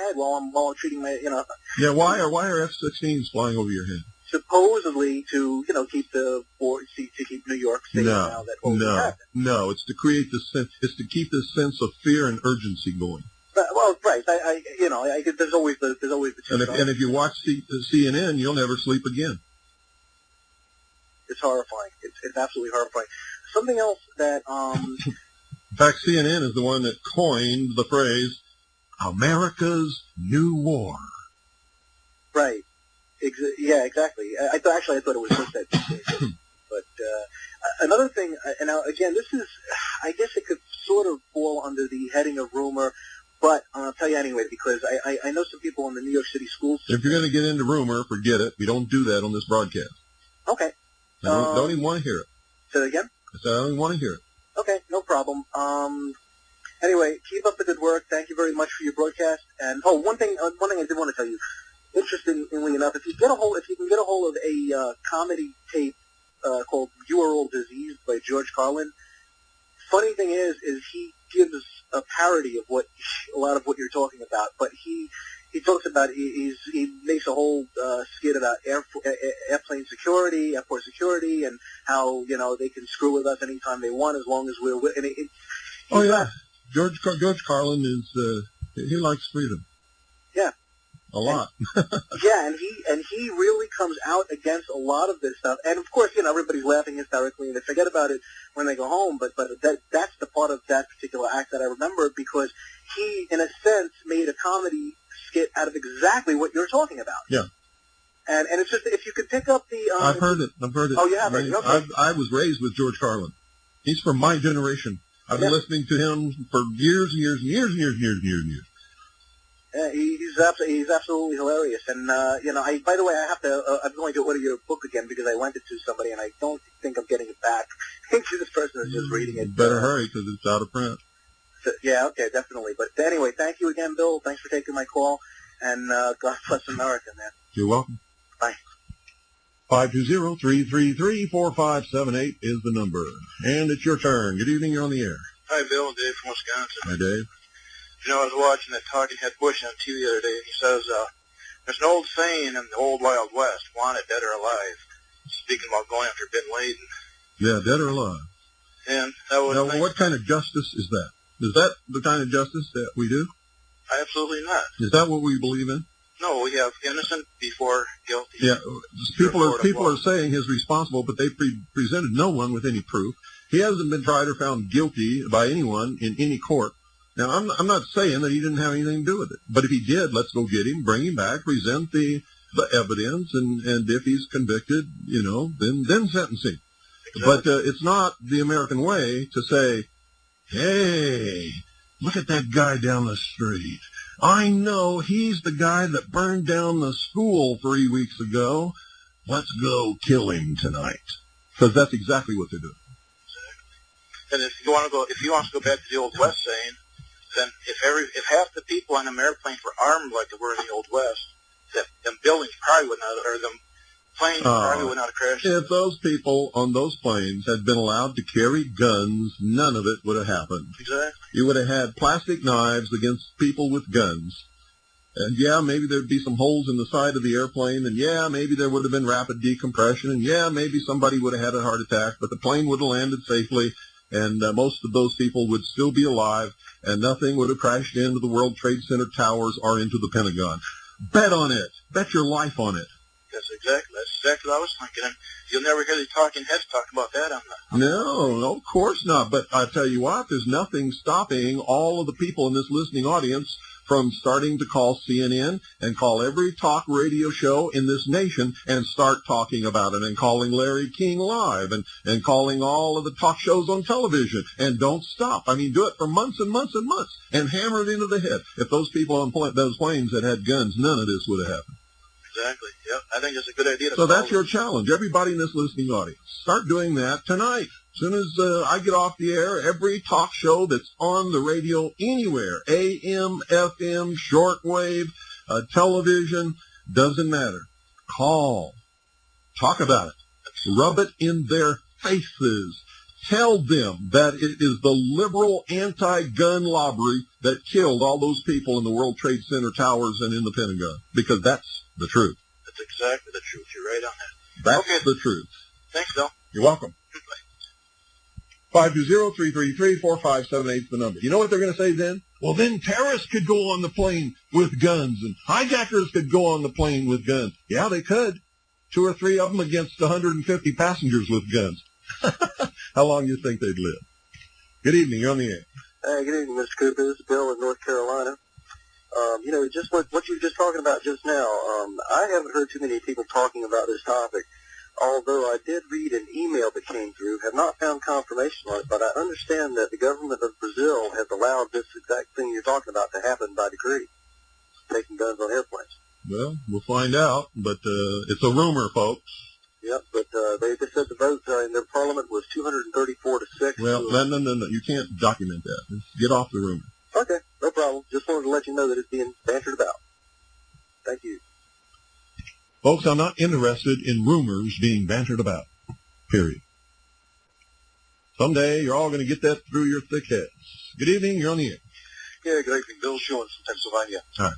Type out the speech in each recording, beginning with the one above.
head while I'm treating my, Yeah, why are F-16s flying over your head? Supposedly to, keep keep New York safe now that all this happened. No, it's to create the sense, it's to keep this sense of fear and urgency going. Well, right. There's always the two sides. And if you watch CNN, you'll never sleep again. It's horrifying. It's absolutely horrifying. Something else that, In fact, CNN is the one that coined the phrase, America's New War. Right. Yeah, exactly. I thought it was just that. But another thing, and now again, this is, I guess it could sort of fall under the heading of rumor, but I'll tell you anyway, because I know some people in the New York City schools. If you're going to get into rumor, forget it. We don't do that on this broadcast. Okay. I don't even want to hear it. Say that again? I said I don't even want to hear it. Okay, no problem. Anyway, keep up the good work. Thank you very much for your broadcast. And one thing I did want to tell you. Interestingly enough, if you can get a hold of a comedy tape called "You Are All Diseased" by George Carlin. Funny thing is he gives a parody of a lot of what you're talking about, but he talks about he makes a whole skit about airplane security, airport security, and how they can screw with us anytime they want as long as we're with. George Carlin is he likes freedom. Yeah. A lot. Yeah, and he really comes out against a lot of this stuff. And of course, everybody's laughing hysterically and they forget about it when they go home. But that's the part of that particular act that I remember, because he, in a sense, made a comedy skit out of exactly what you're talking about. Yeah. And it's just, if you could pick up the... I've heard it. Oh, you have heard it. Okay. I was raised with George Carlin. He's from my generation. I've been listening to him for years and years and years and years and years and years and years. Yeah, he's absolutely hilarious, and by the way, I'm going to order your book again because I lent it to somebody, and I don't think I'm getting it back. This person is just reading it. Better hurry because it's out of print. So, yeah, okay, definitely. But anyway, thank you again, Bill. Thanks for taking my call, and God bless America, man. You're welcome. Bye. 520-333-4578 is the number, and it's your turn. Good evening. You're on the air. Hi, Bill. Dave from Wisconsin. Hi, Dave. I was watching that Talking Head Bush on TV the other day, and he says, there's an old saying in the old Wild West, wanted dead or alive, speaking about going after Bin Laden. Yeah, dead or alive. And that was... Now, what kind of justice is that? Is that the kind of justice that we do? Absolutely not. Is that what we believe in? No, we have innocent before guilty. Yeah, people are saying he's responsible, but they presented no one with any proof. He hasn't been tried or found guilty by anyone in any court. Now, I'm not saying that he didn't have anything to do with it, but if he did, let's go get him, bring him back, present the evidence, and if he's convicted, then sentence him. Exactly. But it's not the American way to say, hey, look at that guy down the street. I know he's the guy that burned down the school 3 weeks ago. Let's go kill him tonight. Because that's exactly what they're doing. Exactly. And if he wants to go back to the Old West saying, then if half the people on an airplane were armed like they were in the Old West, them buildings probably would not, or them planes probably would not have crashed. If those people on those planes had been allowed to carry guns, none of it would have happened. Exactly. You would have had plastic knives against people with guns. And yeah, maybe there'd be some holes in the side of the airplane, and yeah, maybe there would have been rapid decompression, and yeah, maybe somebody would have had a heart attack, but the plane would have landed safely, and most of those people would still be alive, and nothing would have crashed into the World Trade Center towers or into the Pentagon. Bet on it. Bet your life on it. That's exactly what I was thinking. And you'll never hear the talking heads talk about that on the... No, of course not. But I tell you what, there's nothing stopping all of the people in this listening audience from starting to call CNN and call every talk radio show in this nation and start talking about it, and calling Larry King live and calling all of the talk shows on television. And don't stop. I mean, do it for months and months and months and hammer it into the head. If those people on those planes had guns, none of this would have happened. Exactly. Yep. I think it's a good idea. So that's your challenge. Everybody in this listening audience, start doing that tonight. As soon as I get off the air, every talk show that's on the radio anywhere, AM, FM, shortwave, television, doesn't matter. Call. Talk about it. Rub it in their faces. Tell them that it is the liberal anti-gun lobby that killed all those people in the World Trade Center towers and in the Pentagon, because that's the truth. That's exactly the truth. You're right on that. That's the truth. Thanks, Bill. You're welcome. 520-333-4578 is the number. You know what they're going to say then? Well, then terrorists could go on the plane with guns, and hijackers could go on the plane with guns. Yeah, they could. 2 or 3 of them against 150 passengers with guns. How long do you think they'd live? Good evening. You're on the air. Good evening, Mr. Cooper. This is Bill in North Carolina. Just what you were just talking about just now, I haven't heard too many people talking about this topic, although I did read an email that came through, have not found confirmation on it, but I understand that the government of Brazil has allowed this exact thing you're talking about to happen by decree, taking guns on airplanes. Well, we'll find out, but it's a rumor, folks. Yep, but they just said the vote in their parliament was 234 to 6. Well, no. You can't document that. Just get off the rumor. Okay, no problem. Just wanted to let you know that it's being bantered about. Thank you. Folks, I'm not interested in rumors being bantered about. Period. Someday you're all going to get that through your thick heads. Good evening. You're on the air. Yeah, good evening. Bill Sean from Pennsylvania. All right.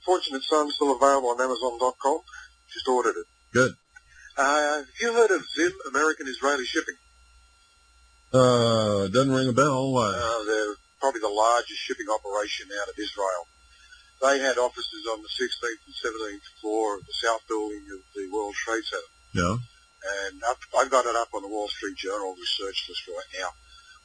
Fortunate Son still available on Amazon.com. Just ordered it. Good. Have you heard of Zim, American-Israeli Shipping? Doesn't ring a bell. Why? They're probably the largest shipping operation out of Israel. They had offices on the 16th and 17th floor of the South Building of the World Trade Center. Yeah. And I've got it up on the Wall Street Journal research list right now.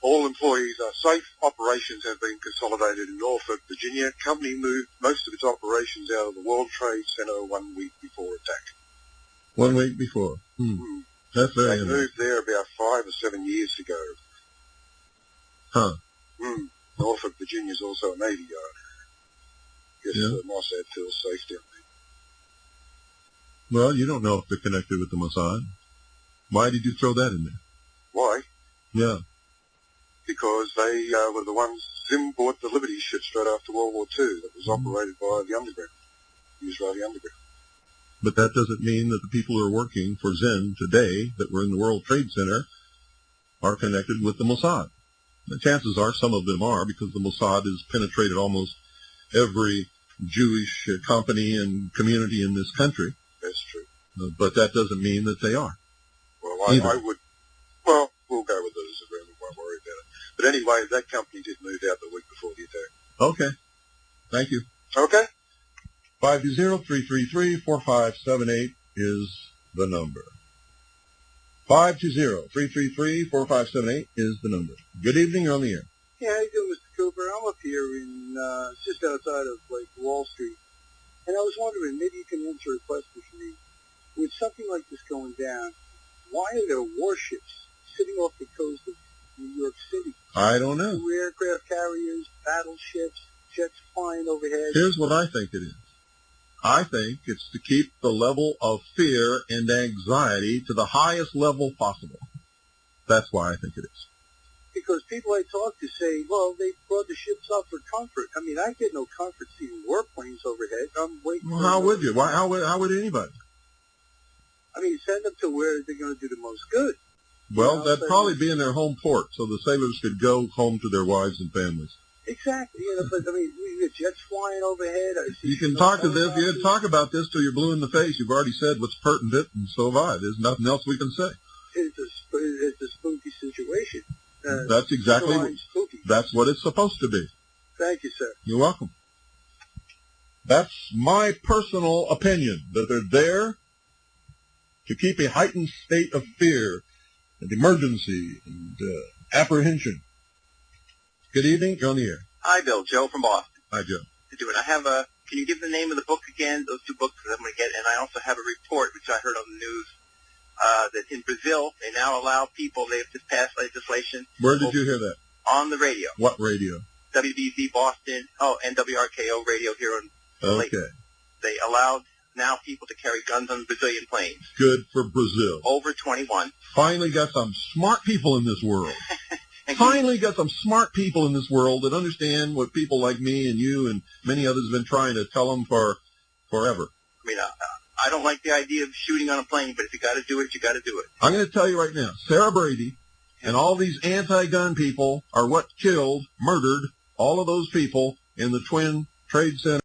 All employees are safe. Operations have been consolidated in Norfolk, Virginia. Company moved most of its operations out of the World Trade Center 1 week before attack. 1 week before. That's very They moved there about 5 or 7 years ago. Huh. Norfolk, Virginia is also a Navy yard. Guess Mossad feels safe down there. Well, you don't know if they're connected with the Mossad. Why did you throw that in there? Why? Yeah. Because they were the ones, Zim bought the Liberty ship straight after World War II that was operated by the Underground, the Israeli Underground. But that doesn't mean that the people who are working for Zim today that were in the World Trade Center are connected with the Mossad. The chances are some of them are, because the Mossad has penetrated almost every Jewish company and community in this country. That's true. But that doesn't mean that they are. Well, I would, well, we'll go with those agreement, won't worry about it. But anyway, that company did move out the week before the attack. Okay. Thank you. Okay. 520-333-4578 is the number. 520-333-4578 is the number. Good evening, you're on the air. Yeah, how you doing, Mr. Cooper? I'm up here in just outside of Wall Street, and I was wondering, maybe you can answer a question for me. With something like this going down, why are there warships sitting off the coast of New York City? I don't know. Aircraft carriers, battleships, jets flying overhead. Here's what I think it is. I think it's to keep the level of fear and anxiety to the highest level possible. That's why I think it is. Because people I talk to say, well, they brought the ships up for comfort. I mean, I get no comfort seeing warplanes overhead. I'm waiting. Well, how would you? How would anybody? I mean, send them to where they're going to do the most good. Well, that'd probably be in their home port, so the sailors could go home to their wives and families. Exactly. But I mean, we get jets flying overhead. You can talk to this. You can talk about this till you're blue in the face. You've already said what's pertinent, and so have I. There's nothing else we can say. It's a spooky situation. That's exactly that's what it's supposed to be. Thank you, sir. You're welcome. That's my personal opinion, that they're there to keep a heightened state of fear and emergency and apprehension. Good evening. You're on the air. Hi, Bill. Joe from Boston. Hi, Joe. Can you give the name of the book again, those 2 books that I'm going to get? And I also have a report, which I heard on the news, that in Brazil, they now allow people, they've just passed legislation. Where did you hear that? On the radio. What radio? WBZ Boston, and WRKO radio here in Okay. They allowed now people to carry guns on Brazilian planes. Good for Brazil. Over 21. Finally got some smart people in this world. Finally got some smart people in this world that understand what people like me and you and many others have been trying to tell them for forever. I mean, I don't like the idea of shooting on a plane, but if you got to do it, you got to do it. I'm going to tell you right now, Sarah Brady And all these anti-gun people are what killed, murdered all of those people in the Twin Trade Center.